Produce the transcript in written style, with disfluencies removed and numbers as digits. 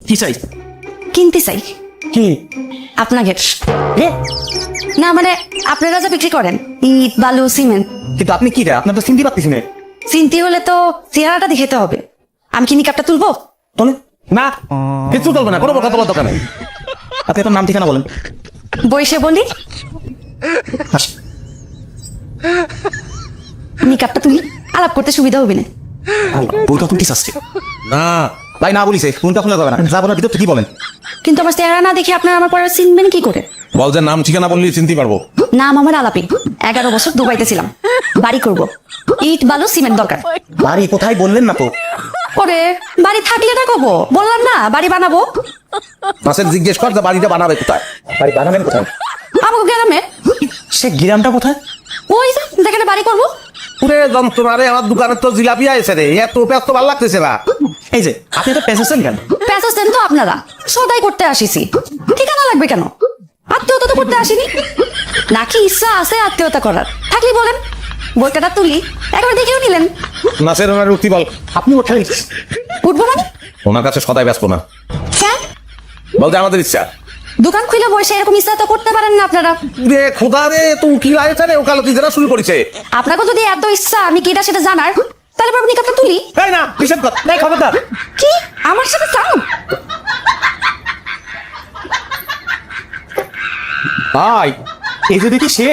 কি চাই? কিনতে চাই কি? আপনাকে। এ? না মানে আপনারা যা বিক্রি করেন ইট বালু সিমেন্ট, কিন্তু আপনি কি রে? আপনার তো চিনতে পারতেছি না। চিনতে হলে তো চেহারাটা দেখাতে হবে। আমি কি নিকাপটা তুলবো? তোলে না, কিছু চলবে না, কোনো কথা বলার দরকার নেই। আপনি আপনার নাম ঠিকানা বলেন। বইসে বলি হাস। নিকাপটা তুলি, আলাপ করতে সুবিধা হবে না। বইটা তুলতে চাচ্ছে না ভাই, না বলিছে কোনটা শোনা যাবে না, যাবো না ভিতর কি বলেন। কিন্তু আমার চেহারা না দেখে আপনারা আমার পরে চিনবেন কি করে? বল যে নাম ঠিকানা বললি চিনতে পারবো। নাম আমার আলাপি, 11 বছর দুবাইতে ছিলাম। বাড়ি করব, ইট বালু সিমেন্ট দরকার। বাড়ি কোথায় বললেন না তো। পরে বাড়ি থাকলে না কব, বললাম না বাড়ি বানাবো। মাসের জিজ্ঞেস কর যে বাড়িটা বানাবে কোথায়। বাড়ি বানাবেন কোথায়? আমাকে গ্রামে, সে গ্রামটা কোথায়? ওই যে যেখানে বাড়ি করবো। পুরে যন্ত্রণা রে, আমার দোকানের তো জিলাপি আইছে রে, এত ব্যস্ত ভালো লাগতেছে না। এই যে আপনি তো পেঁচেছেন কেন? প্যাসেজ দেন তো আপনারা, সদাই করতে আসিছি। ঠিকানা লাগবে কেন? আত্মীয়তা তো করতে আসিনি। নাকি ইচ্ছা আছে আত্মীয়তা করার? থাকলে বলেন, বইটা তুলি, একবার দেখেও নিলেন। নাসের ওনার উক্তি বল। আপনি ওঠাই উঠবো মানে? ওনার কাছে সদাই ব্যস্ত না, হ্যাঁ, বল যে আমাদের ইচ্ছা। দোকান খুলে বসে এরকম ইচ্ছা তো করতে পারেন না আপনারা। রে খোদা রে, তুমি কি লাগছে রে, ওকালতি যারা শুরু করেছে। আপনাকে যদি এত ইচ্ছা আমি কিটা সেটা জানার, তাহলে আপনি নিকাপটা তুলি। এই না হিসাব কর, এই খবরদার। কি আমার সাথে চাও? ভাই এই যে দেখি সে